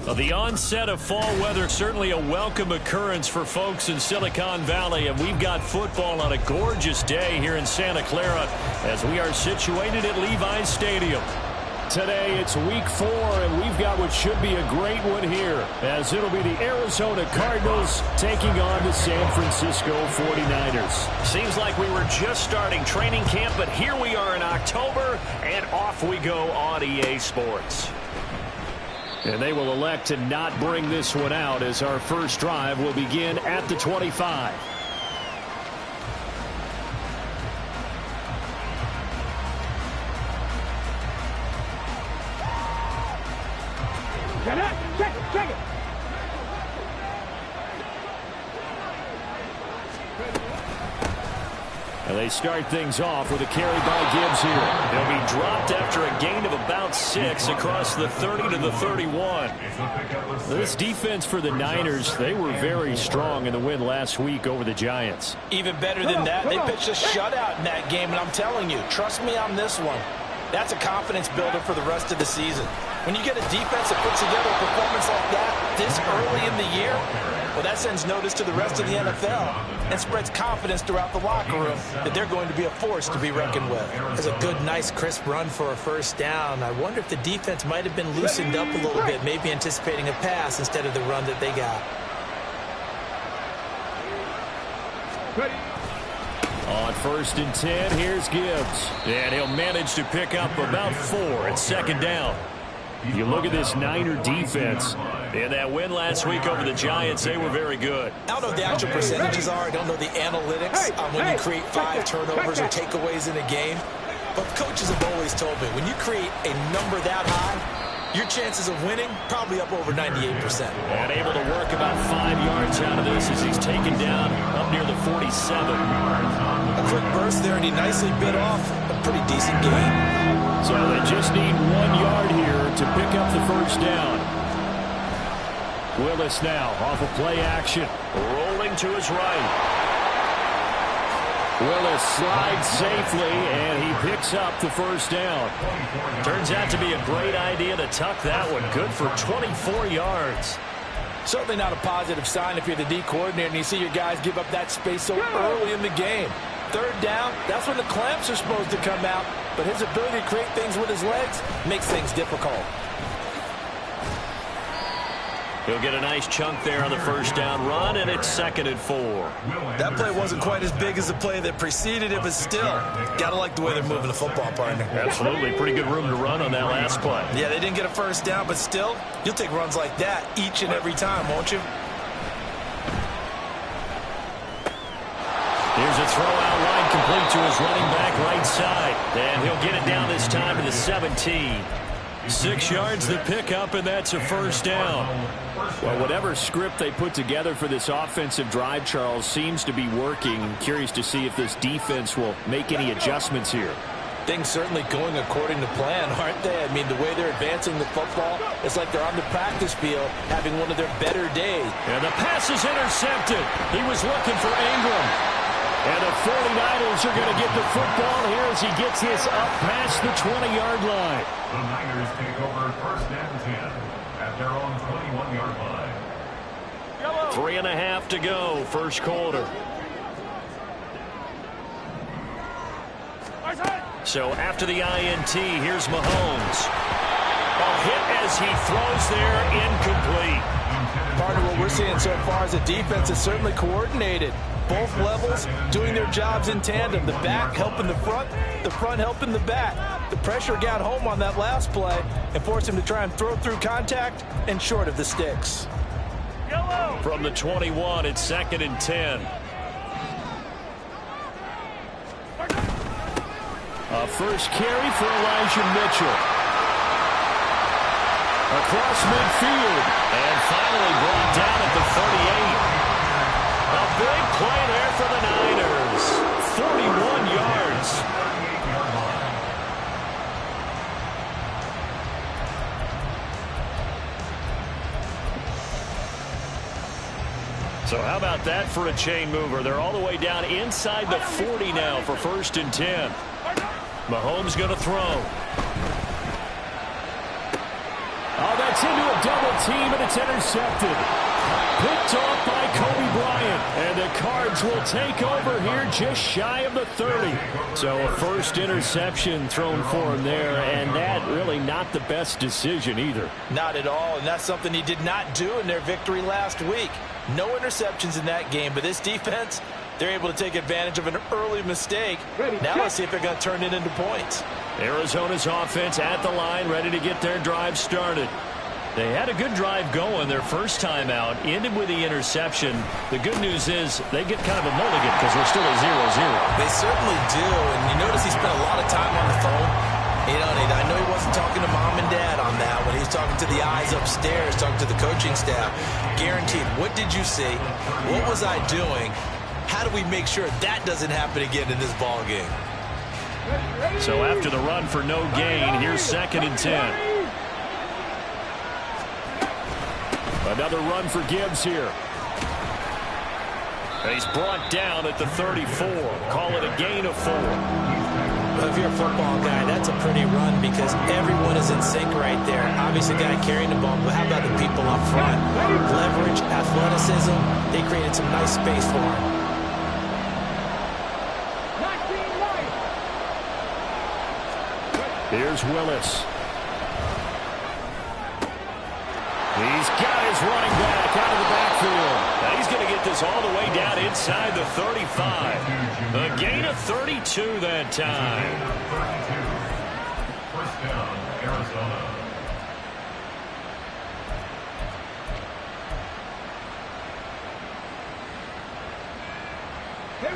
Well, the onset of fall weather, certainly a welcome occurrence for folks in Silicon Valley, and we've got football on a gorgeous day here in Santa Clara as we are situated at Levi's Stadium. Today it's week 4, and we've got what should be a great one here, as it'll be the Arizona Cardinals taking on the San Francisco 49ers. Seems like we were just starting training camp, but here we are in October, and off we go on EA Sports. And they will elect to not bring this one out as our first drive will begin at the 25. Check it. And they start things off with a carry by Gibbs here. He'll be dropped after a gain of about 6 across the 30 to the 31. This defense for the Niners, they were very strong in the win last week over the Giants. Even better than that, they pitched a shutout in that game, and I'm telling you, trust me on this one. That's a confidence builder for the rest of the season. When you get a defense that puts together a performance like that this early in the year, well, that sends notice to the rest of the NFL and spreads confidence throughout the locker room that they're going to be a force to be reckoned with. It's a good, nice, crisp run for a first down. I wonder if the defense might have been loosened up a little bit, maybe anticipating a pass instead of the run that they got. On 1st and 10, here's Gibbs. And he'll manage to pick up about 4 at 2nd down. You look at this Niner defense. In that win last week over the Giants, they were very good. I don't know what the actual percentages are. I don't know the analytics on when you create 5 turnovers or takeaways in a game. But coaches have always told me, when you create a number that high, your chances of winning probably up over 98%. And able to work about 5 yards out of this as he's taken down up near the 47. A quick burst there, and he nicely bit off a pretty decent game. So they just need 1 yard here to pick up the first down. Willis now off of play action. Rolling to his right. Willis slides safely, and he picks up the first down. Turns out to be a great idea to tuck that one. Good for 24 yards. Certainly not a positive sign if you're the D coordinator and you see your guys give up that space so early in the game. 3rd down, that's when the clamps are supposed to come out, but his ability to create things with his legs makes things difficult. He'll get a nice chunk there on the first down run, and it's 2nd and 4. That play wasn't quite as big as the play that preceded it, but still, gotta like the way they're moving the football, partner. Absolutely. Pretty good room to run on that last play. Yeah, they didn't get a first down, but still, you'll take runs like that each and every time, won't you? Here's a throw out line complete to his running back right side. And he'll get it down this time to the 17. 6 yards the pickup, and that's a first down. Well, whatever script they put together for this offensive drive, Charles, seems to be working. I'm curious to see if this defense will make any adjustments here. Things certainly going according to plan, aren't they? I mean, the way they're advancing the football, it's like they're on the practice field having one of their better days. And the pass is intercepted. He was looking for Ingram. And the 49ers are going to get the football here as he gets this up past the 20-yard line. The Niners take over 1st and 10 at their own 21-yard line. 3.5 to go, first quarter. So after the INT, here's Mahomes. A hit as he throws there, incomplete. Partner, what we're seeing so far is the defense is certainly coordinated. Both levels doing their jobs in tandem. The back helping the front helping the back. The pressure got home on that last play and forced him to try and throw through contact and short of the sticks. From the 21, it's 2nd and 10. A first carry for Elijah Mitchell. Across midfield. And finally brought down at the 38. A big play there for the Niners. 41 yards. So how about that for a chain mover? They're all the way down inside the 40 now for 1st and 10. Mahomes going to throw. Oh, that's Gets into a double team, and it's intercepted. Picked off by Kobe Bryant. And the Cards will take over here just shy of the 30. So a first interception thrown for him there, and that really not the best decision either. Not at all, and that's something he did not do in their victory last week. No interceptions in that game, but this defense, they're able to take advantage of an early mistake. Now let's see if they're going to turn it into points. Arizona's offense at the line, ready to get their drive started. They had a good drive going their first time out, ended with the interception. The good news is they get kind of a mulligan because we're still at 0-0. They certainly do, and you notice he spent a lot of time on the phone. You know, I know he wasn't talking to mom and dad on that when he was talking to the eyes upstairs, talking to the coaching staff. Guaranteed, what did you see? What was I doing? How do we make sure that doesn't happen again in this ball game? So after the run for no gain, here's 2nd and 10. Another run for Gibbs here. He's brought down at the 34. Call it a gain of 4. Well, if you're a football guy, that's a pretty run because everyone is in sync right there. Obviously, the guy carrying the ball, but how about the people up front? Leverage, athleticism, they created some nice space for him. Here's Willis. He's got his running back out of the backfield. Now he's going to get this all the way down inside the 35. A gain of 32 that time. First down, Arizona.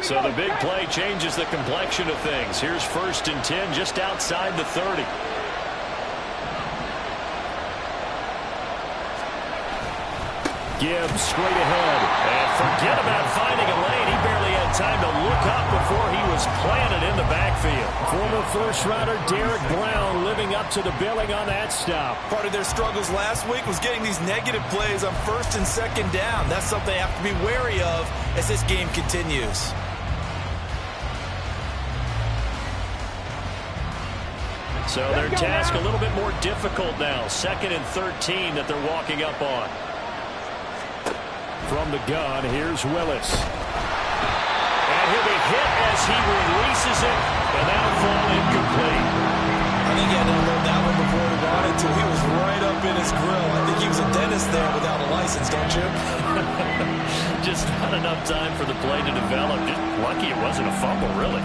So the big play changes the complexion of things. Here's 1st and 10 just outside the 30. Gibbs straight ahead. And forget about finding a lane. He barely had time to look up before he was planted in the backfield. Former first-rounder Derek Brown living up to the billing on that stop. Part of their struggles last week was getting these negative plays on 1st and 2nd down. That's something they have to be wary of as this game continues. So their task a little bit more difficult now. 2nd and 13 that they're walking up on. From the gun, here's Willis. And he'll be hit as he releases it, and that'll fall incomplete. I think he had to unload that one before he wanted to. He was right up in his grill. I think he was a dentist there without a license, don't you? Just not enough time for the play to develop. Just lucky it wasn't a fumble, really.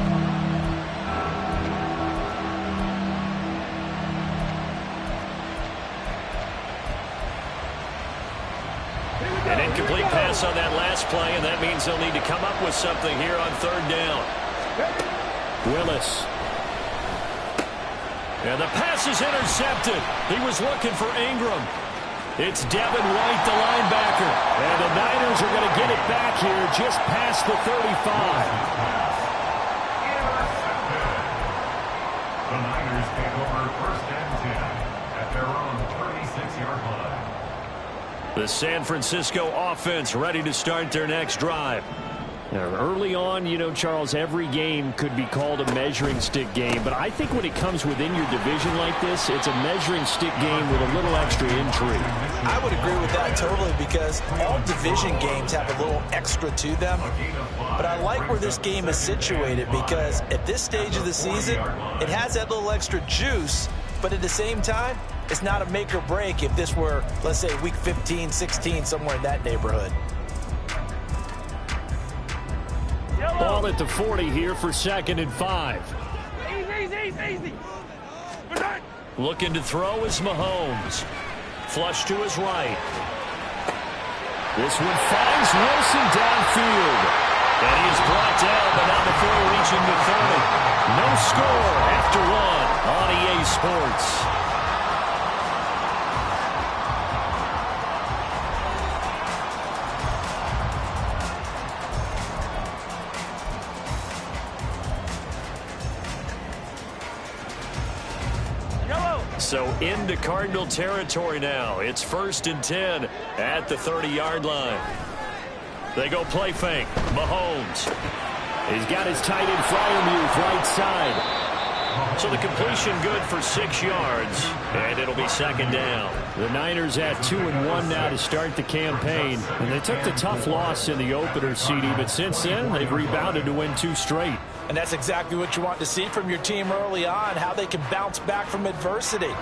An incomplete pass on that last play, and that means they'll need to come up with something here on 3rd down. Willis. And the pass is intercepted. He was looking for Ingram. It's Devin White, the linebacker. And the Niners are going to get it back here just past the 35. The Niners take over 1st and 10 at their own 36-yard line. The San Francisco offense ready to start their next drive. Now, early on, you know, Charles, every game could be called a measuring stick game. But I think when it comes within your division like this, it's a measuring stick game with a little extra intrigue. I would agree with that totally because all division games have a little extra to them. But I like where this game is situated because at this stage of the season, it has that little extra juice. But at the same time, it's not a make or break if this were, let's say, week 15, 16, somewhere in that neighborhood. Ball at the 40 here for 2nd and 5. Easy. Looking to throw is Mahomes. Flush to his right. This one finds Wilson downfield. And he is brought down, but not before reaching the 30. No score after 1 on EA Sports. So into Cardinal territory now. It's 1st and 10 at the 30-yard line. They go play fake. Mahomes. He's got his tight end Freiermuth right side. So the completion good for 6 yards, and it'll be second down. The Niners at 2-1 now to start the campaign. And they took the tough loss in the opener, CD, but since then they've rebounded to win 2 straight. And that's exactly what you want to see from your team early on, how they can bounce back from adversity.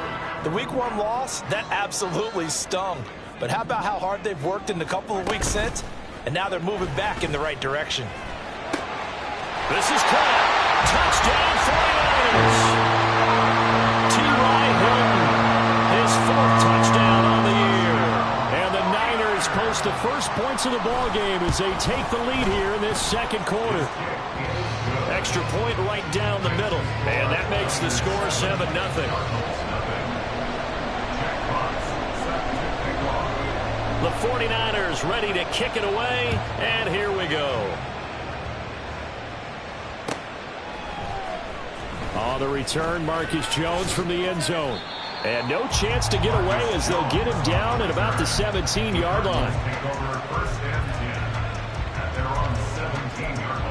The Week 1 loss, that absolutely stung. But how about how hard they've worked in the couple of weeks since? And now they're moving back in the right direction. This is caught. Touchdown 49ers. T.Y. Hilton, his 4th touchdown on the year. And the Niners post the first points of the ball game as they take the lead here in this second quarter. Extra point right down the middle. And that makes the score 7-0. The 49ers ready to kick it away. And here we go. On the return, Marcus Jones from the end zone. And no chance to get away as they'll get him down at about the 17-yard line. Take over first and 10 at their own 17-yard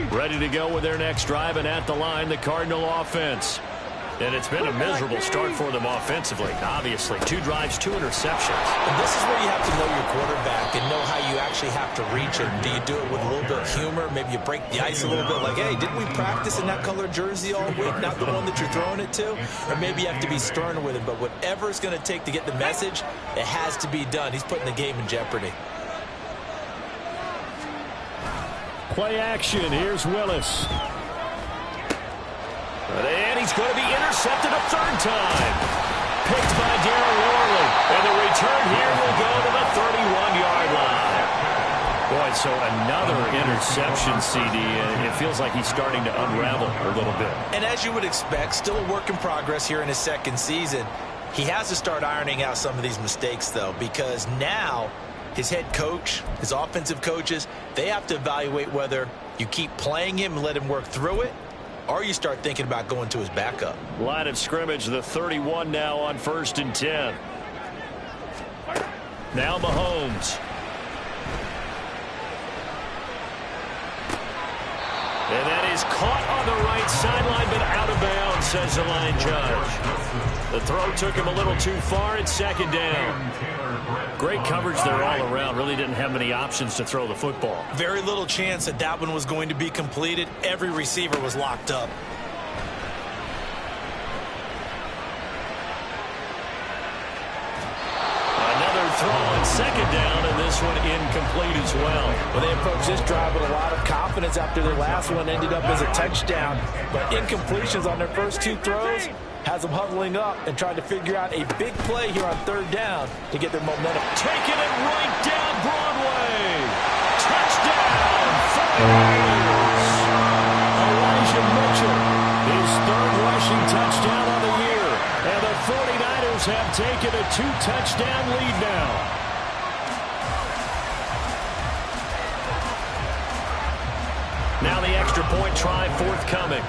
line. Ready to go with their next drive, and at the line, the Cardinal offense. And it's been a miserable start for them offensively. Obviously, 2 drives, 2 interceptions. And this is where you have to know your quarterback and know how you actually have to reach him. Do you do it with a little bit of humor? Maybe you break the ice a little bit like, hey, didn't we practice in that color jersey all week, not the one that you're throwing it to? Or maybe you have to be stern with him. But whatever it's going to take to get the message, it has to be done. He's putting the game in jeopardy. Play action. Here's Willis. And he's going to be intercepted a 3rd time. Picked by Darren Worley. And the return here will go to the 31-yard line. Boy, so another interception, CD. And it feels like he's starting to unravel a little bit. And as you would expect, still a work in progress here in his 2nd season. He has to start ironing out some of these mistakes, though, because now his head coach, his offensive coaches, they have to evaluate whether you keep playing him and let him work through it, or you start thinking about going to his backup. Line of scrimmage, the 31 now on 1st and 10. Now Mahomes. And that is caught on the right sideline, but out of bounds, says the line judge. The throw took him a little too far. It's 2nd down. Great coverage there all around. Really didn't have many options to throw the football. Very little chance that that one was going to be completed. Every receiver was locked up. Another throw on 2nd down, and this one incomplete as well. Well, they approached this drive with a lot of confidence after their last one ended up as a touchdown. But incompletions on their first 2 throws has them huddling up and trying to figure out a big play here on 3rd down to get their momentum. Taking it right down Broadway. Touchdown, 49ers. Elijah Mitchell, his 3rd rushing touchdown of the year. And the 49ers have taken a 2-touchdown lead now. Now the extra point try forthcoming.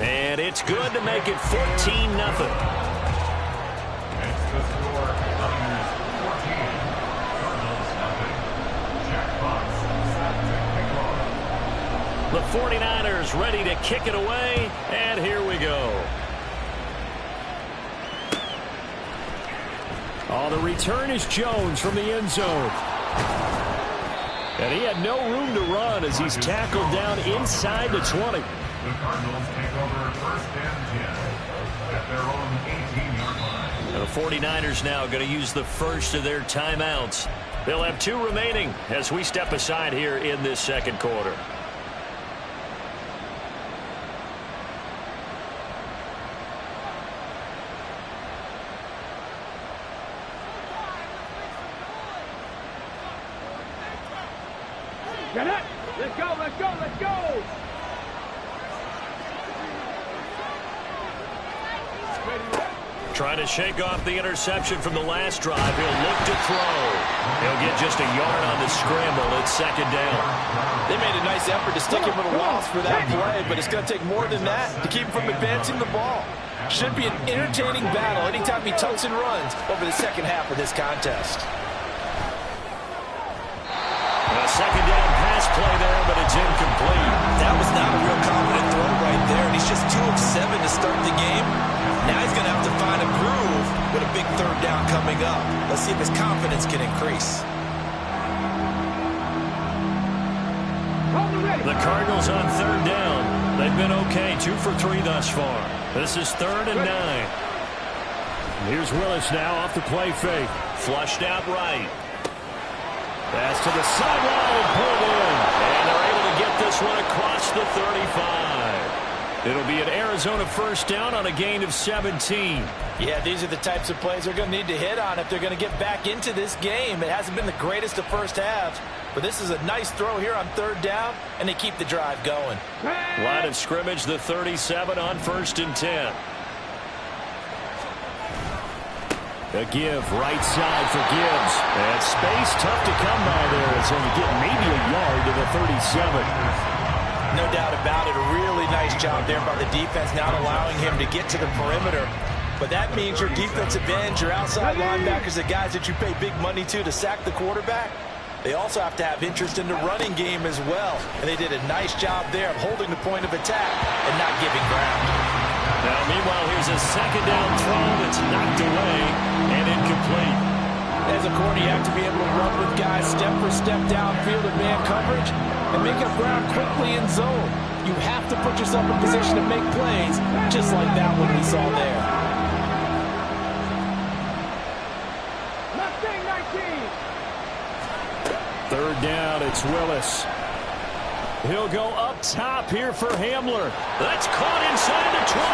And it's good to make it 14-0. It's the score. Niners 14. Cardinals nothing. Jack Fox set to kick off. The 49ers ready to kick it away, and here we go. On the return is Jones from the end zone. And he had no room to run as he's tackled down inside the 20. The Cardinals take over 1st and 10 at their own 18-yard line. The 49ers now going to use the first of their timeouts. They'll have 2 remaining as we step aside here in this second quarter. Get it! Let's go, let's go, let's go! Trying to shake off the interception from the last drive. He'll look to throw. He'll get just a yard on the scramble. It's 2nd down. They made a nice effort to stick him with a loss for that play, but it's going to take more than that to keep him from advancing the ball. Should be an entertaining battle anytime he tucks and runs over the second half of this contest. A second down pass play there, but it's incomplete. That was not a real confident throw right there, and he's just 2 of 7 to start the game. Now he's going to have to find a groove with a big third down coming up. Let's see if his confidence can increase. The Cardinals on third down. They've been okay, 2 for 3 thus far. This is 3rd and 9. Here's Willis now off the play fake. Flushed out right. Pass to the sideline, pulled in. And they're able to get this one across the 35. It'll be an Arizona first down on a gain of 17. Yeah, these are the types of plays they're going to need to hit on if they're going to get back into this game. It hasn't been the greatest of first halves, but this is a nice throw here on third down, and they keep the drive going. Line of scrimmage, the 37 on 1st and 10. A give, right side for Gibbs. And space tough to come by there as he'll get maybe a yard to the 37. No doubt about it. A really nice job there by the defense, not allowing him to get to the perimeter. But that means your defensive ends, your outside linebackers, the guys that you pay big money to sack the quarterback, they also have to have interest in the running game as well. And they did a nice job there of holding the point of attack and not giving ground. Now, meanwhile, here's a second down throw that's knocked away and incomplete. As a corner, you have to be able to run with guys step for step downfield in man coverage and make up ground quickly in zone. You have to put yourself in position to make plays, just like that one we saw there. 3rd down, it's Willis. He'll go up top here for Hamler. That's caught inside the 20.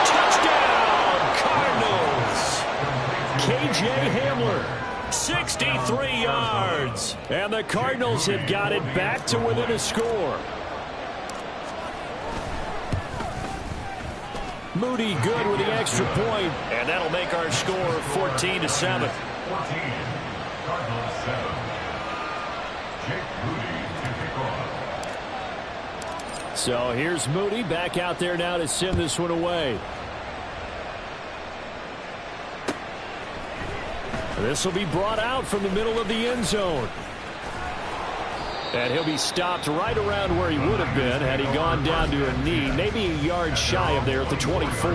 Touchdown, Cardinals. K.J. Hamler, 63 yards. And the Cardinals have got it back to within a score. Moody good with the extra point, and that'll make our score 14-7. 14, Cardinals 7. Jake Moody to kick off. So here's Moody back out there now to send this one away. This will be brought out from the middle of the end zone. And he'll be stopped right around where he would have been had he gone down to a knee, maybe a yard shy of there at the 24.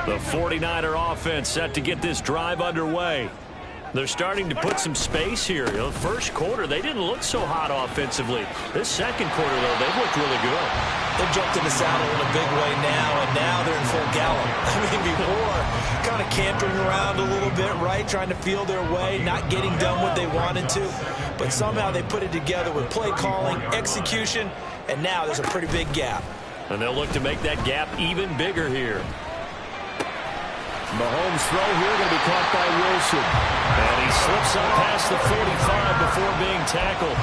The 49er offense set to get this drive underway. They're starting to put some space here. You know, the first quarter, they didn't look so hot offensively. This second quarter, though, they've looked really good. They've jumped in the saddle in a big way now, and now they're in full gallop. I mean, before, kind of cantering around a little bit, right, trying to feel their way, not getting done what they wanted to. But somehow they put it together with play calling, execution, and now there's a pretty big gap. And they'll look to make that gap even bigger here. Mahomes' throw here going to be caught by Wilson. And he slips up past the 45 before being tackled.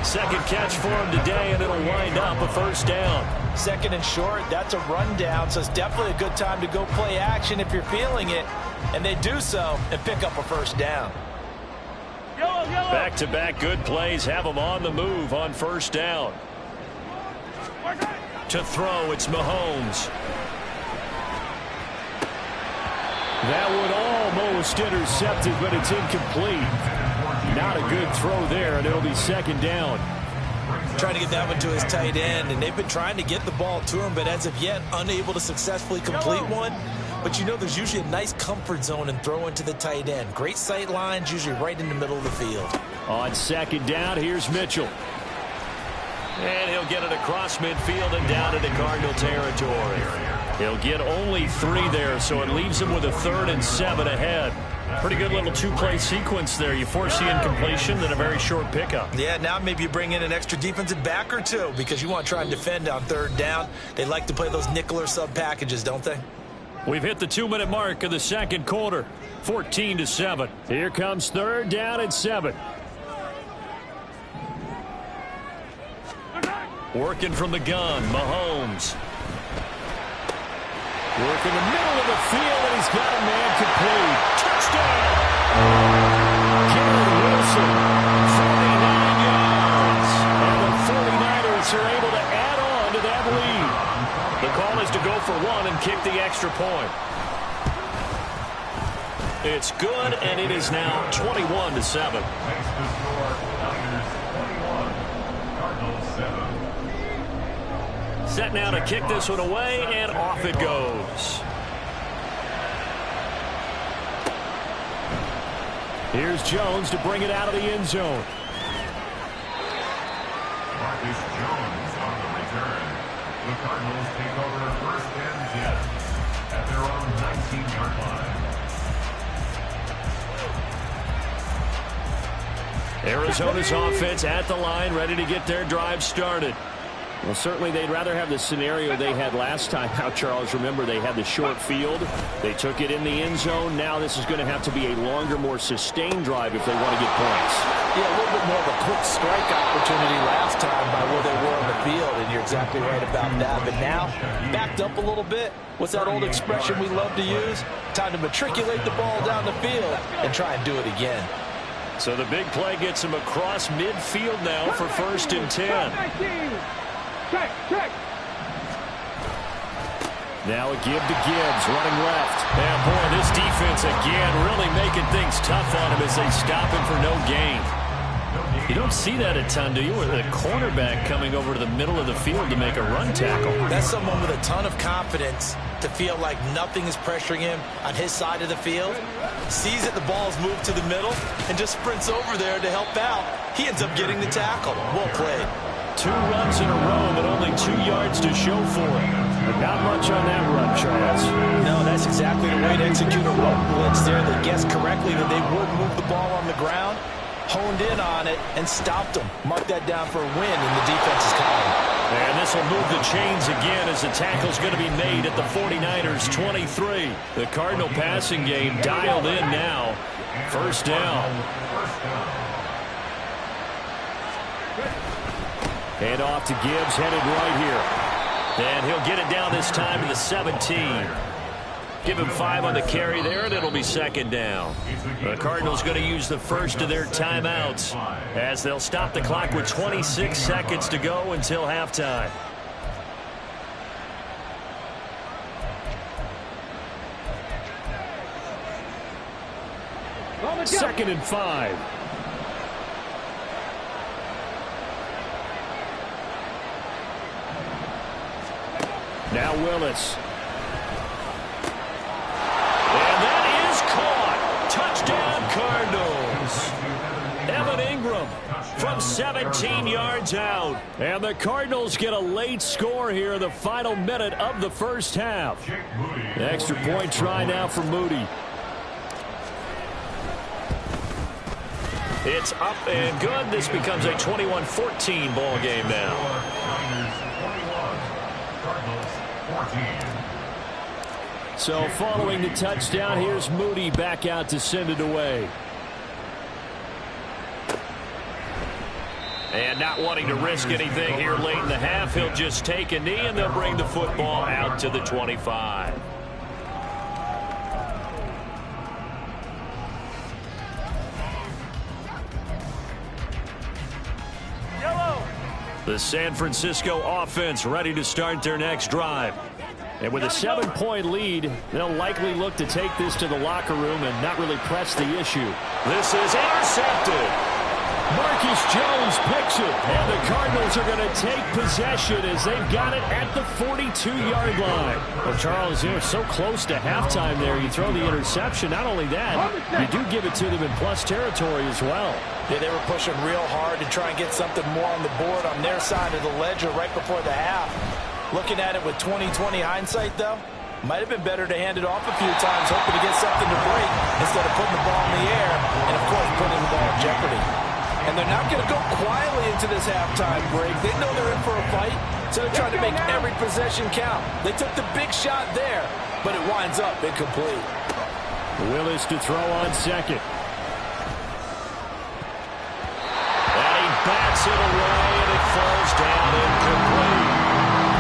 Second catch for him today, and it'll wind up a first down. Second and short, that's a rundown, so it's definitely a good time to go play action if you're feeling it. And they do so and pick up a first down. Back-to-back good plays have them on the move on first down. To throw, it's Mahomes. That one almost intercepted, but it's incomplete. Not a good throw there, and it'll be second down. Trying to get that one to his tight end, and they've been trying to get the ball to him, but as of yet, unable to successfully complete one. But you know, there's usually a nice comfort zone in throwing to the tight end. Great sight lines, usually right in the middle of the field. On second down, here's Mitchell. And he'll get it across midfield and down into Cardinal territory. He'll get only 3 there, so it leaves him with a 3rd and 7 ahead. Pretty good little 2-play sequence there. You force the incompletion, then a very short pickup. Yeah, now maybe you bring in an extra defensive back or two because you want to try and defend on third down. They like to play those nickel or sub packages, don't they? We've hit the 2-minute mark of the second quarter. 14-7. Here comes 3rd down and 7. Working from the gun, Mahomes. Working the middle of the field, and he's got a man complete. Touchdown! for one and kick the extra point. It's good, and it is now 21-7. Makes the score Niners 21, Cardinals 7. Set now to kick this one away, and off it goes. Here's Jones to bring it out of the end zone. Marcus Jones on the return. The Cardinals take over first and 10 at their own 19-yard line. Arizona's offense at the line, ready to get their drive started. Well, certainly they'd rather have the scenario they had last time out, Charles. Remember, they had the short field. They took it in the end zone. Now this is going to have to be a longer, more sustained drive if they want to get points. Yeah, a little bit more of a quick strike opportunity last time by where they were on the field, and you're exactly right about that. But now, backed up a little bit. What's that old expression we love to use? Time to matriculate the ball down the field and try and do it again. So the big play gets him across midfield now for first and 10. Check. Now a give to Gibbs, running left. And boy, this defense again really making things tough on him as they stop him for no gain. You don't see that a ton, do you? With a cornerback coming over to the middle of the field to make a run tackle. That's someone with a ton of confidence to feel like nothing is pressuring him on his side of the field. Sees that the ball's moved to the middle and just sprints over there to help out. He ends up getting the tackle. Well played. 2 runs in a row, but only 2 yards to show for it. But not much on that run, Charles. No, that's exactly the way to execute a run blitz there. They guessed correctly that they would move the ball on the ground, honed in on it, and stopped them. Mark that down for a win in the defense's column. And this will move the chains again as the tackle's going to be made at the 49ers 23. The Cardinal passing game dialed in now. First down. Hand off to Gibbs, headed right here. And he'll get it down this time to the 17. Give him 5 on the carry there, and it'll be second down. The Cardinals going to use the first of their timeouts as they'll stop the clock with 26 seconds to go until halftime. Second and 5. Now Willis. And that is caught. Touchdown, Cardinals. Evan Ingram from 17 yards out. And the Cardinals get a late score here in the final minute of the first half. The extra point try now for Moody. It's up and good. This becomes a 21-14 ball game now. So following the touchdown, here's Moody back out to send it away. And not wanting to risk anything here late in the half, he'll just take a knee and they'll bring the football out to the 25. The San Francisco offense ready to start their next drive. And with a 7-point lead, they'll likely look to take this to the locker room and not really press the issue. This is intercepted. Marcus Jones picks it. And the Cardinals are going to take possession as they've got it at the 42-yard line. Well, Charles, you're so close to halftime there. You throw the interception. Not only that, you do give it to them in plus territory as well. Yeah, they were pushing real hard to try and get something more on the board on their side of the ledger right before the half. Looking at it with 20/20 hindsight, though, might have been better to hand it off a few times, hoping to get something to break instead of putting the ball in the air and, of course, putting the ball in jeopardy. And they're not going to go quietly into this halftime break. They know they're in for a fight, so they're trying to make every possession count. They took the big shot there, but it winds up incomplete. Willis to throw on second. Bats it away, and it falls down incomplete.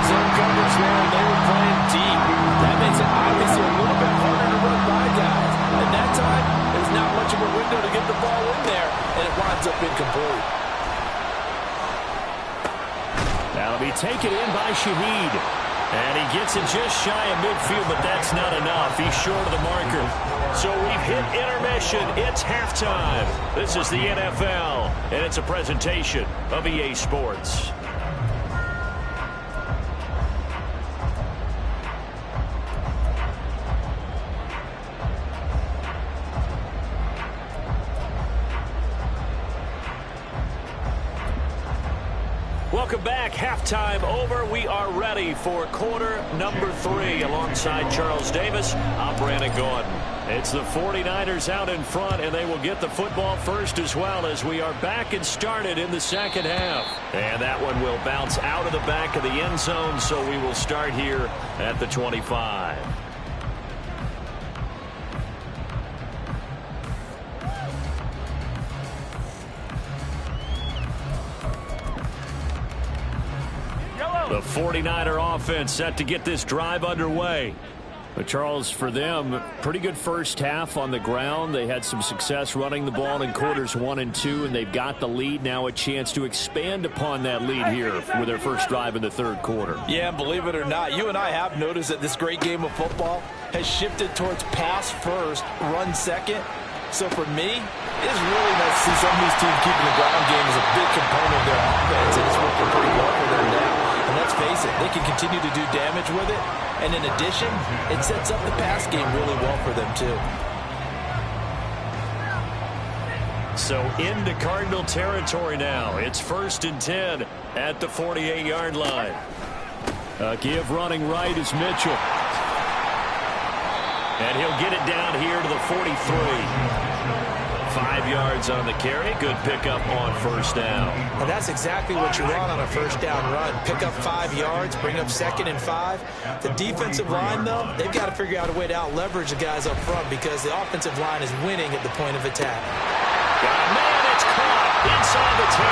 Zone coverage there, and they were playing deep. That makes it obviously a little bit harder to run by guys. And that time, there's not much of a window to get the ball in there, and it winds up incomplete. That'll be taken in by Shaheed. And he gets it just shy of midfield, but that's not enough. He's short of the marker. So we've hit intermission. It's halftime. This is the NFL, and it's a presentation of EA Sports. Welcome back. Halftime over. We are ready for quarter number 3. Alongside Charles Davis, I'm Brandon Gordon. It's the 49ers out in front, and they will get the football first as well as we are back and started in the second half. And that one will bounce out of the back of the end zone, so we will start here at the 25. The 49er offense set to get this drive underway. But Charles, for them, pretty good first half on the ground. They had some success running the ball in quarters 1 and 2, and they've got the lead. Now a chance to expand upon that lead here with their first drive in the third quarter. Yeah, believe it or not, you and I have noticed that this great game of football has shifted towards pass first, run second. So for me, it is really nice to see some of these teams keeping the ground game as a big component of their offense, and it's working pretty well for them now. And let's face it, they can continue to do damage with it. And in addition, it sets up the pass game really well for them too. So into Cardinal territory now. It's 1st and 10 at the 48-yard line. A give running right is Mitchell. And he'll get it down here to the 43. 5 yards on the carry. Good pickup on first down. And that's exactly what you want on a first down run. Pick up 5 yards, bring up 2nd and 5. The defensive line, though, they've got to figure out a way to out-leverage the guys up front because the offensive line is winning at the point of attack. Man, it's caught inside the 10.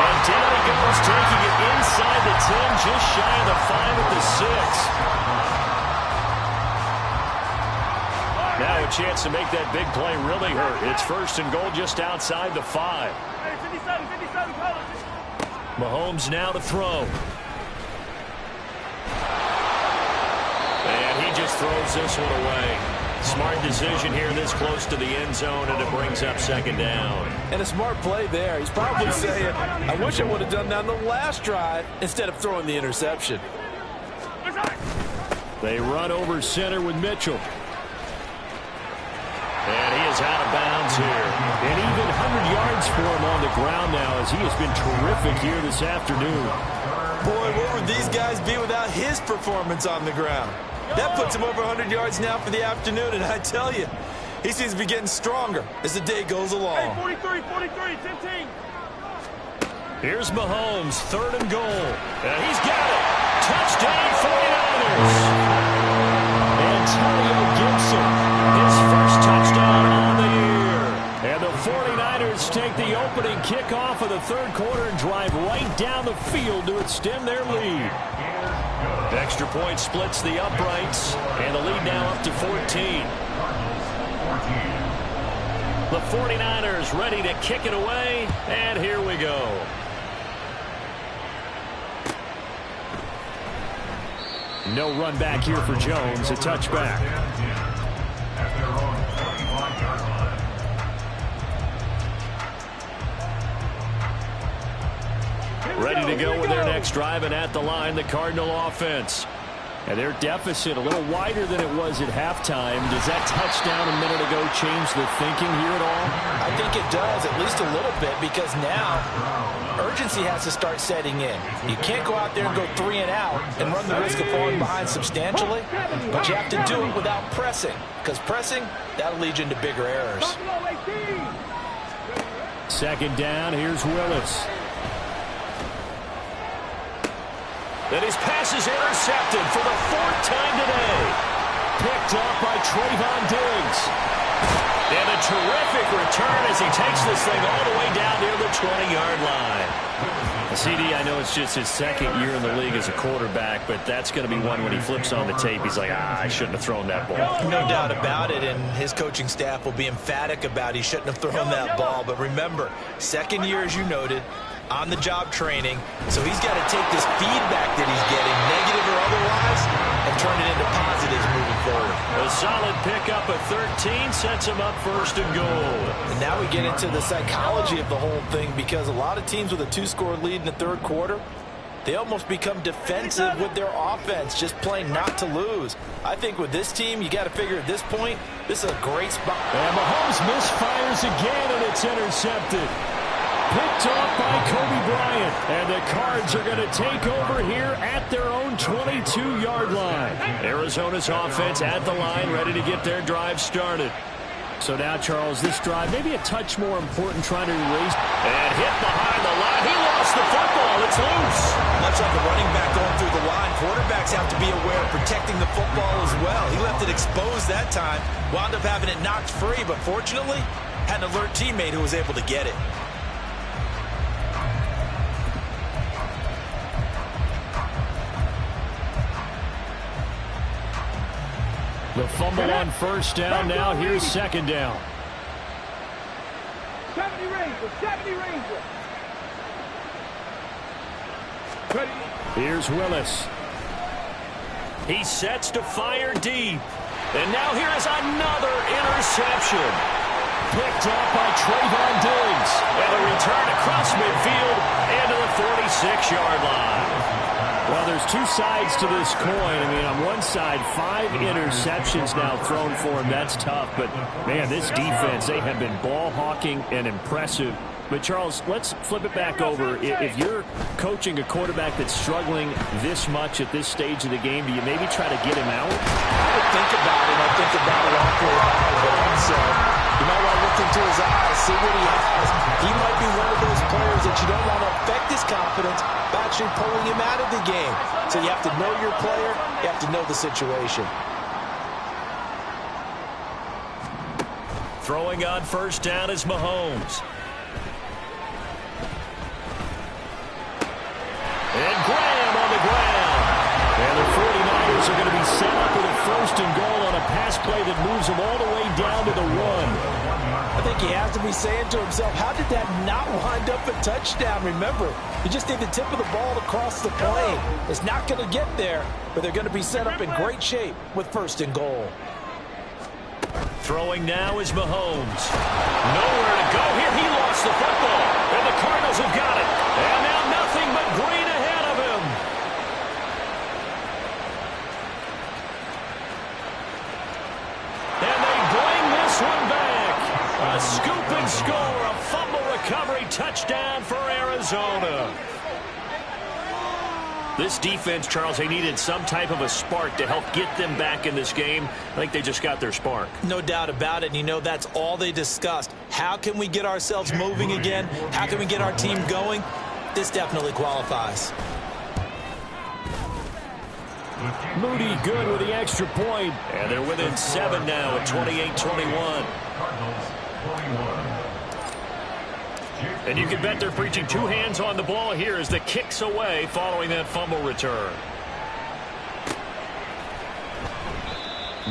And down he goes, taking it inside the 10, just shy of the 5 at the 6. Now a chance to make that big play really hurt. It's 1st and goal just outside the 5. Mahomes now to throw. And he just throws this one away. Smart decision here this close to the end zone, and it brings up 2nd down. And a smart play there. He's probably saying, I wish I would have done that on the last drive instead of throwing the interception. They run over center with Mitchell. And he is out of bounds here. And even 100 yards for him on the ground now as he has been terrific here this afternoon. Boy, where would these guys be without his performance on the ground? That puts him over 100 yards now for the afternoon, and I tell you, he seems to be getting stronger as the day goes along. Hey, 43, 10. Here's Mahomes, 3rd and goal. And he's got it. Touchdown 49ers. Antonio Gibson, his first touchdown on the year. And the 49ers take the opening kickoff of the third quarter and drive right down the field to extend their lead. Extra point splits the uprights, and the lead now up to 14. The 49ers ready to kick it away, and here we go. No run back here for Jones, a touchback. Ready to go with their next drive, and at the line, the Cardinal offense. And their deficit a little wider than it was at halftime. Does that touchdown a minute ago change the thinking here at all? I think it does, at least a little bit, because now urgency has to start setting in. You can't go out there and go 3 and out and run the risk of falling behind substantially, but you have to do it without pressing, because pressing, that'll lead you into bigger errors. 2nd down, here's Willis. Then his pass is intercepted for the 4th time today. Picked up by Trayvon Diggs. And a terrific return as he takes this thing all the way down near the 20-yard line. CD, I know it's just his 2nd year in the league as a quarterback, but that's going to be one when he flips on the tape. He's like, I shouldn't have thrown that ball. No doubt about it, and his coaching staff will be emphatic about he shouldn't have thrown that ball. But remember, 2nd year, as you noted, on-the-job training, so he's got to take this feedback that he's getting, negative or otherwise, and turn it into positives moving forward. A solid pickup of 13 sets him up first and goal. And now we get into the psychology of the whole thing, because a lot of teams with a 2-score lead in the third quarter, they almost become defensive with their offense, just playing not to lose. I think with this team, you got to figure at this point, this is a great spot. And Mahomes misfires again, and it's intercepted. Picked off by Kobe Bryant. And the Cards are going to take over here at their own 22-yard line. Arizona's offense at the line, ready to get their drive started. So now, Charles, this drive maybe a touch more important, trying to erase. And hit behind the line. He lost the football. It's loose. Much like a running back going through the line, quarterbacks have to be aware of protecting the football as well. He left it exposed that time, wound up having it knocked free, but fortunately, had an alert teammate who was able to get it. The fumble on first down. Now here's second down. 70 Ranger, 70 Ranger. Here's Willis. He sets to fire deep. And now here is another interception. Picked off by Trayvon Diggs. And a return across midfield and to the 46-yard line. Well, there's two sides to this coin. I mean, on one side, 5 interceptions now thrown for him. That's tough. But, man, this defense, they have been ball hawking and impressive. But, Charles, let's flip it back over. If you're coaching a quarterback that's struggling this much at this stage of the game, do you maybe try to get him out? I would think about it. I think about it awfully hard. So you might want to look into his eyes, see what he has. He might be one of those players that you don't want to affect his confidence by actually pulling him out of the game. So you have to know your player. You have to know the situation. Throwing on first down is Mahomes. And Graham on the ground. And the 49ers are going to be set up with a first and goal on a pass play that moves them all the way down to the 1. I think he has to be saying to himself, how did that not wind up a touchdown? Remember, you just need the tip of the ball to cross the plane. It's not going to get there, but they're going to be set up in great shape with first and goal. Throwing now is Mahomes. Nowhere to go here. He lost the football. And the Cardinals have got it. And now nothing but green ahead of him. And they bring this one back. A scoop and score. A fumble recovery touchdown for Arizona. This defense, Charles, they needed some type of a spark to help get them back in this game. I think they just got their spark. No doubt about it. And you know, that's all they discussed. How can we get ourselves moving again? How can we get our team going? This definitely qualifies. Moody good with the extra point. And they're within 7 now at 28-21. And you can bet they're preaching 2 hands on the ball here as the kick's away following that fumble return.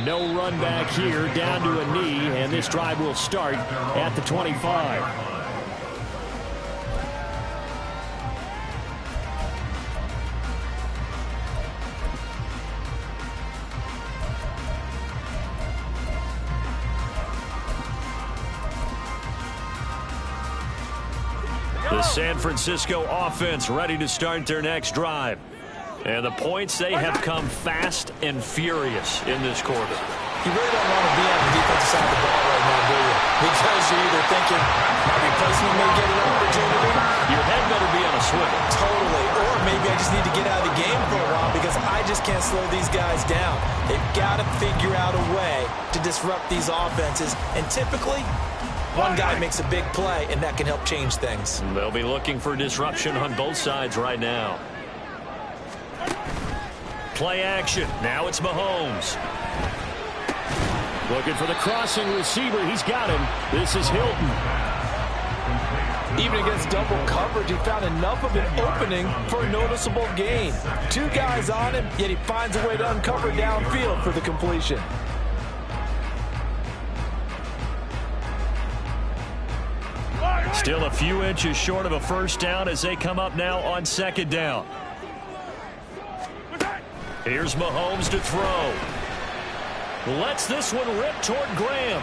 No run back here, down to a knee, and this drive will start at the 25. The San Francisco offense ready to start their next drive. And the points, they have come fast and furious in this quarter. You really don't want to be on the defensive side of the ball right now, do you? Because you're either thinking, my replacement may get an opportunity. Your head better be on a swivel. Totally. Or maybe I just need to get out of the game for a while because I just can't slow these guys down. They've got to figure out a way to disrupt these offenses. And typically, one guy makes a big play, and that can help change things. They'll be looking for disruption on both sides right now. Play action. Now it's Mahomes. Looking for the crossing receiver. He's got him. This is Hilton. Even against double coverage, he found enough of an opening for a noticeable gain. 2 guys on him, yet he finds a way to uncover downfield for the completion. Still a few inches short of a first down as they come up now on second down. Here's Mahomes to throw. Lets this one rip toward Graham.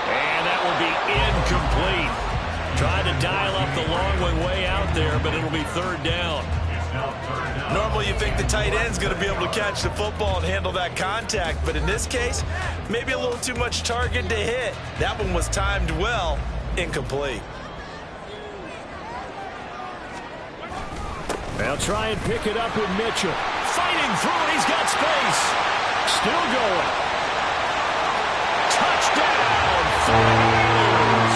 And that will be incomplete. Tried to dial up the long one way out there, but it'll be third down. Normally you think the tight end's going to be able to catch the football and handle that contact, but in this case, maybe a little too much target to hit. That one was timed well, incomplete. They'll try and pick it up with Mitchell. Fighting through it, he's got space. Still going. Touchdown, 49ers.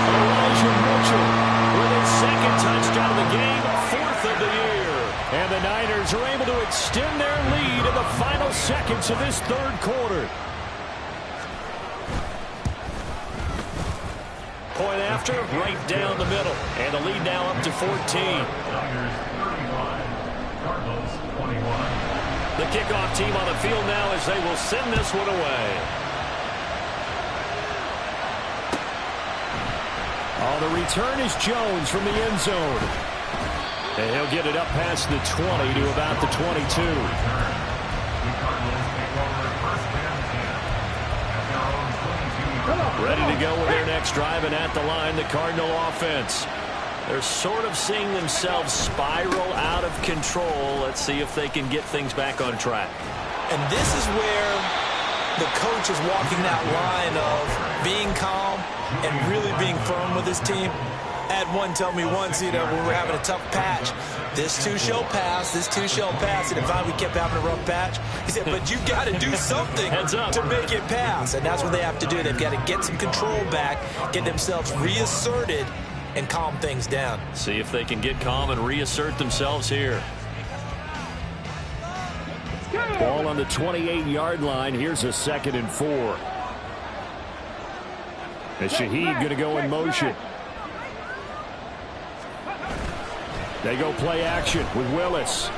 Elijah Mitchell with his second touchdown of the game, fourth of the year. And the Niners are able to extend their lead in the final seconds of this third quarter. Point after, right down the middle. And the lead now up to 14. Niners 35, Cardinals 21. The kickoff team on the field now as they will send this one away. Oh, the return is Jones from the end zone. And he'll get it up past the 20 to about the 22. The Cardinals take over first and 10 at their own 22-yard line. Ready to go with their next drive, and at the line, the Cardinal offense. They're sort of seeing themselves spiral out of control. Let's see if they can get things back on track. And this is where the coach is walking that line of being calm and really being firm with his team. I had one tell me once, when we're having a tough patch, this too shall pass, this too shall pass. And if we kept having a rough patch, he said, but you got to do something to make it pass. And that's what they have to do. They've got to get some control back, get themselves reasserted, and calm things down. See if they can get calm and reassert themselves here. Ball on the 28-yard line. Here's a 2nd and 4. And Shaheed going to go in motion. They go play action with Willis.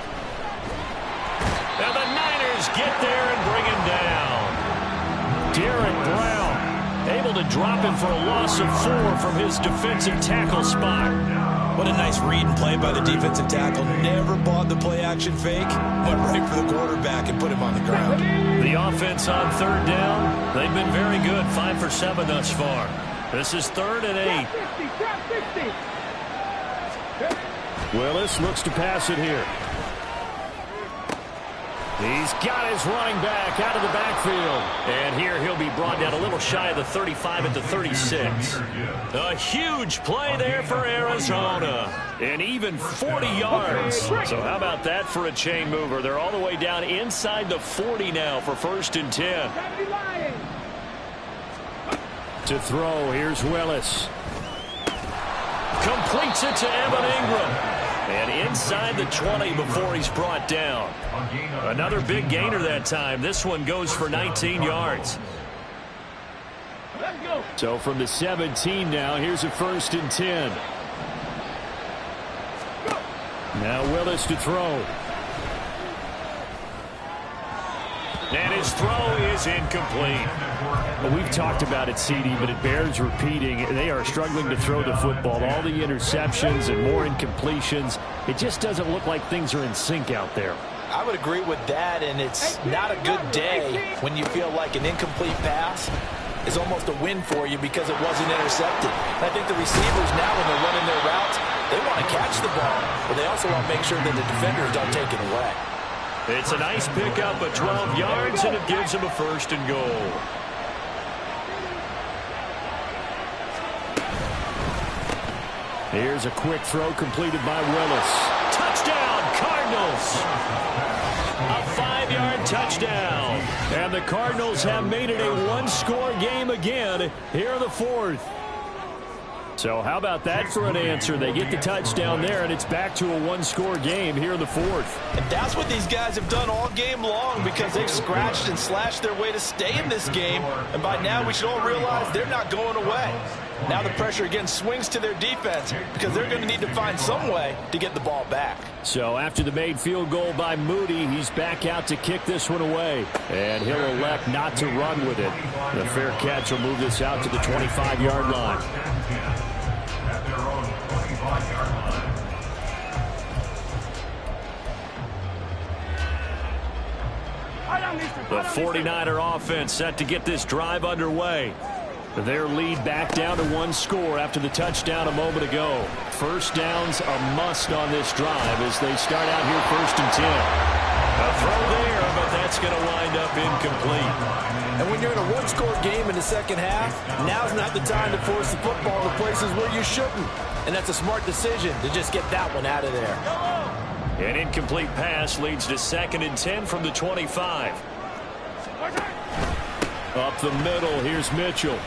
Now the Niners get there and bring him down. Derek Brown able to drop him for a loss of 4 from his defensive tackle spot. What a nice read and play by the defensive tackle. Never bought the play action fake. Went right for the quarterback and put him on the ground. The offense on third down, they've been very good. 5 for 7 thus far. This is 3rd and 8. Willis looks to pass it here. He's got his running back out of the backfield. And here he'll be brought down a little shy of the 35 at the 36. A huge play there for Arizona. And even 40 yards. So how about that for a chain mover? They're all the way down inside the 40 now for 1st and 10. To throw, here's Willis. Completes it to Evan Ingram. And inside the 20 before he's brought down. Another big gainer that time. This one goes for 19 yards. So from the 17 now, here's a 1st and 10. Now Willis to throw. And his throw is incomplete. Well, we've talked about it, CD, but it bears repeating. They are struggling to throw the football. All the interceptions and more incompletions. It just doesn't look like things are in sync out there. I would agree with that, and it's not a good day when you feel like an incomplete pass is almost a win for you because it wasn't intercepted. And I think the receivers now, when they're running their routes, they want to catch the ball, but they also want to make sure that the defenders don't take it away. It's a nice pickup of 12 yards, and it gives him a 1st and goal. Here's a quick throw completed by Willis. Touchdown, Cardinals! A 5-yard touchdown. And the Cardinals have made it a one-score game again here in the 4th. So how about that for an answer? They get the touchdown there, and it's back to a one-score game here in the 4th. And that's what these guys have done all game long because they've scratched and slashed their way to stay in this game. And by now we should all realize they're not going away. Now the pressure again swings to their defense because they're going to need to find some way to get the ball back. So after the made field goal by Moody, he's back out to kick this one away. And he'll elect not to run with it. The fair catch will move this out to the 25-yard line. At their own 25-yard line. The 49er offense set to get this drive underway. Their lead back down to one score after the touchdown a moment ago. First down's a must on this drive as they start out here 1st and 10. A throw there, but that's going to wind up incomplete. And when you're in a one-score game in the second half, now's not the time to force the football to places where you shouldn't. And that's a smart decision to just get that one out of there. An incomplete pass leads to 2nd and 10 from the 25. Up the middle, here's Mitchell.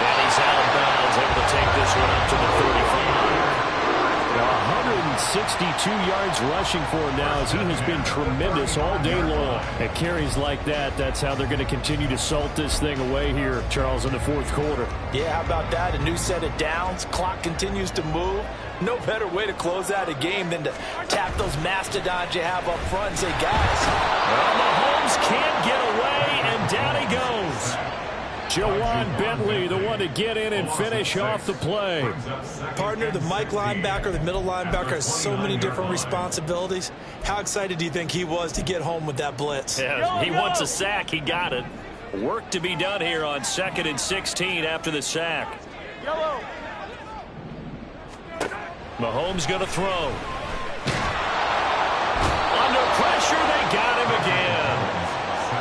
And he's out of bounds, able to take this one up to the 35. 162 yards rushing for him now as he has been tremendous all day long. At carries like that, that's how they're going to continue to salt this thing away here, Charles, in the 4th quarter. Yeah, how about that? A new set of downs. Clock continues to move. No better way to close out a game than to tap those mastodons you have up front and say, guys. Well, Mahomes can't get away, and down he goes. Jawan Bentley, the one to get in and finish off the play. Partner, the Mike linebacker, the middle linebacker has so many different responsibilities. How excited do you think he was to get home with that blitz? Yeah, he wants a sack. He got it. Work to be done here on 2nd and 16 after the sack. Yellow. Mahomes going to throw. Under pressure, they got him again.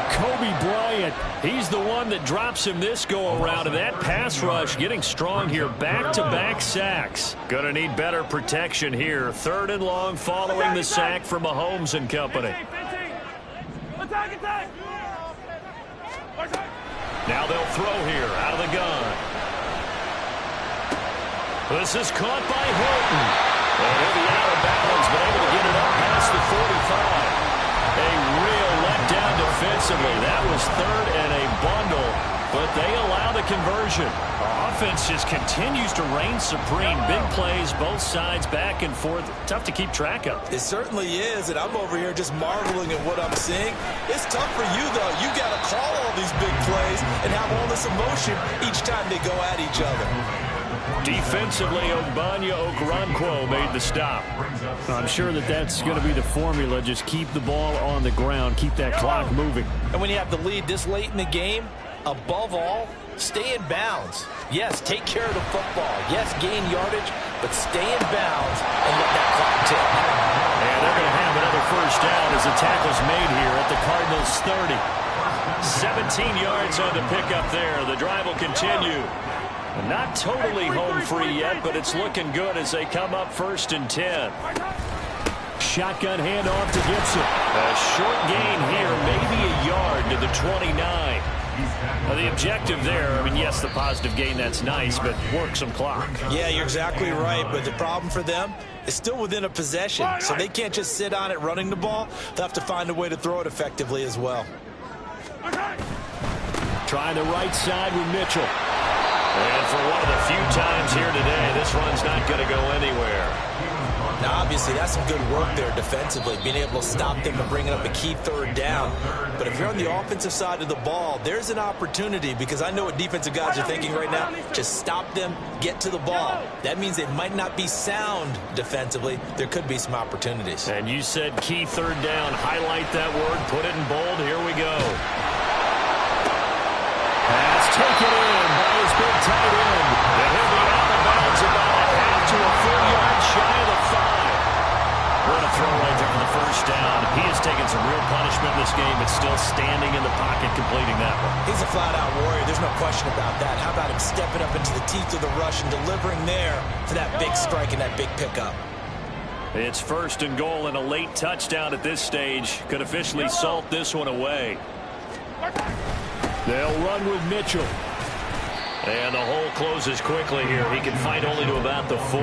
Kobe Bryant, he's the one that drops him this go-around. And that pass rush getting strong here. Back-to-back sacks. Going to need better protection here. 3rd and long following the sack for Mahomes and company. Attack. Now they'll throw here out of the gun. This is caught by Hilton. And he'll be out of bounds, but able to get it up past the 45. A real letdown defensively. That was 3rd and a bundle, but they allow the conversion. Our offense just continues to reign supreme. Big plays, both sides, back and forth. Tough to keep track of. It certainly is, and I'm over here just marveling at what I'm seeing. It's tough for you, though. You got to call all these big plays and have all this emotion each time they go at each other. Defensively, Ogbanya Okoronkwo made the stop. I'm sure that's going to be the formula. Just keep the ball on the ground. Keep that clock moving. And when you have the lead this late in the game, above all, stay in bounds. Yes, take care of the football. Yes, gain yardage, but stay in bounds and let that clock tick. And they're going to have another first down as the tackle's made here at the Cardinals' 30. 17 yards on the pickup there. The drive will continue. Not totally home free yet, but it's looking good as they come up 1st and 10. Shotgun handoff to Gibson. A short gain here, maybe a yard to the 29. Now the objective there, I mean, yes, the positive gain, that's nice, but work some clock. Yeah, you're exactly right, but the problem for them is still within a possession, so they can't just sit on it running the ball. They'll have to find a way to throw it effectively as well. Trying the right side with Mitchell. And for one of the few times here today, this run's not going to go anywhere. Now, obviously, that's some good work there defensively, being able to stop them and bringing up a key 3rd down. But if you're on the offensive side of the ball, there's an opportunity, because I know what defensive guys are thinking right now. Just stop them, get to the ball. That means they might not be sound defensively. There could be some opportunities. And you said key 3rd down. Highlight that word. Put it in bold. Here we go. That's taken in by his big tight end. And he'll be out of bounds about a half to a 4-yard shy of the 5. What a throw right there for the first down. He has taken some real punishment in this game, but still standing in the pocket completing that one. He's a flat-out warrior. There's no question about that. How about him stepping up into the teeth of the rush and delivering there for that big strike and that big pickup? It's 1st and goal and a late touchdown at this stage. Could officially salt this one away. They'll run with Mitchell. And the hole closes quickly here. He can fight only to about the 4.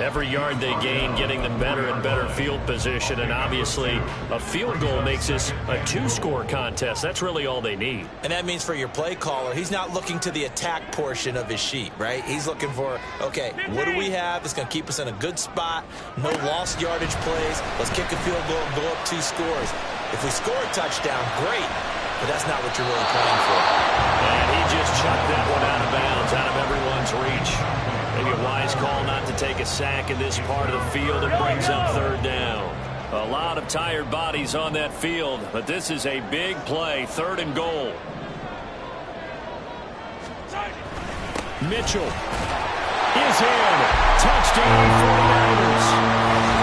Every yard they gain getting them better and better field position, and obviously a field goal makes this a 2-score contest. That's really all they need. And that means for your play caller, he's not looking to the attack portion of his sheet, right? He's looking for, okay, what do we have that's going to keep us in a good spot? No lost yardage plays. Let's kick a field goal and go up 2 scores. If we score a touchdown, great, but that's not what you're really playing for. And he just chucked that one out of bounds, out of everyone's reach. Maybe a wise call not to take a sack in this part of the field. It brings up 3rd down. A lot of tired bodies on that field, but this is a big play, 3rd and goal. Mitchell is in. Touchdown 49ers.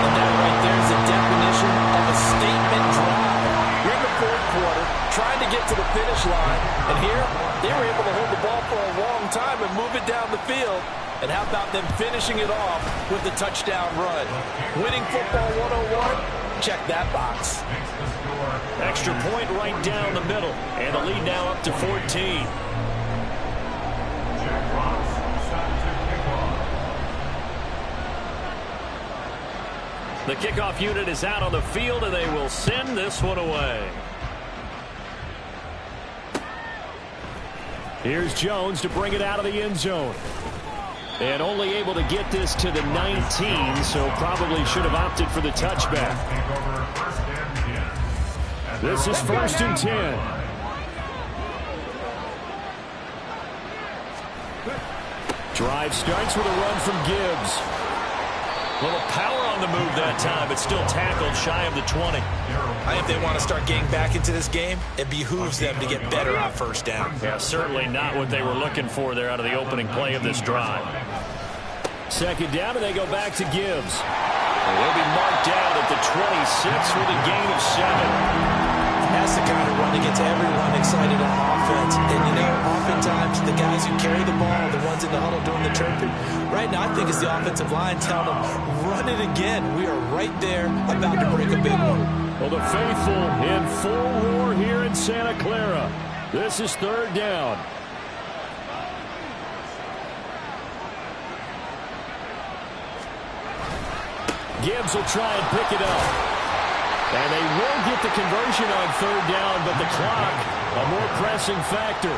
And that right there is the definition of a statement drive. You're in the 4th quarter, trying to get to the finish line, and here they were able to hold the ball for a long time and move it down the field. And how about them finishing it off with the touchdown run? Winning football 101, check that box. Extra point right down the middle, and the lead now up to 14. The kickoff unit is out on the field, and they will send this one away. Here's Jones to bring it out of the end zone. And only able to get this to the 19, so probably should have opted for the touchback. This is 1st and 10. Drive starts with a run from Gibbs. A little power on the move that time, but still tackled shy of the 20. I think if they want to start getting back into this game, it behooves them to get better on 1st down. Yeah, certainly not what they were looking for there out of the opening play of this drive. 2nd down, and they go back to Gibbs. And he'll be marked down at the 26 with a gain of 7. That's the kind of run that gets everyone excited on offense. And, you know, oftentimes the guys who carry the ball, the ones in the huddle doing the chirping, right now I think it's the offensive line telling them, run it again. We are right there about to break a big one. Well, the faithful in full roar here in Santa Clara. This is 3rd down. Gibbs will try and pick it up. And they will get the conversion on 3rd down, but the clock, a more pressing factor.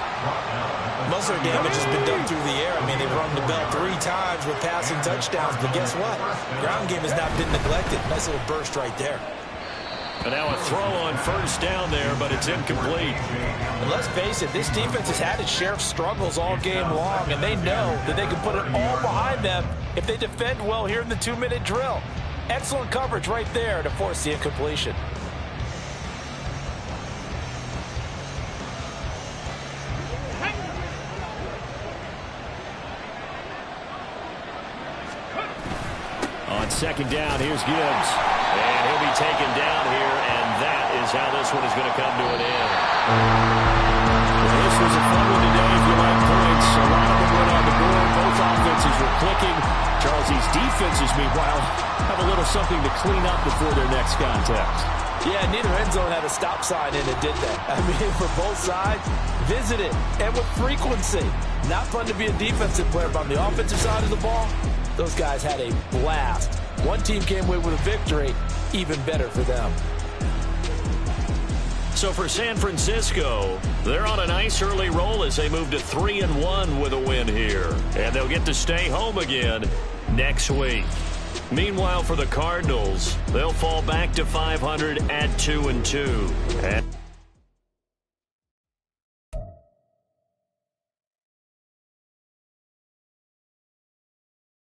Most of their damage has been done through the air. I mean, they've rung the bell 3 times with passing touchdowns, but guess what? Ground game has not been neglected. Nice little burst right there. And now a throw on 1st down there, but it's incomplete. And let's face it, this defense has had its share of struggles all game long, and they know that they can put it all behind them if they defend well here in the 2-minute drill. Excellent coverage right there to force the incompletion. On 2nd down, here's Gibbs. And he'll be taken down here, and that is how this one is going to come to an end. Well, this was a fun one today if you like points. A lot of them went on the board. Both offenses were clicking. Charles, these defenses, meanwhile, have a little something to clean up before their next contest. Yeah, neither end zone had a stop sign in it, did they? I mean, for both sides, visit it, and with frequency. Not fun to be a defensive player, but on the offensive side of the ball, those guys had a blast. One team came away with a victory, even better for them. So for San Francisco, they're on a nice early roll as they move to 3-1 with a win here. And they'll get to stay home again next week. Meanwhile, for the Cardinals, they'll fall back to 500 at 2-2.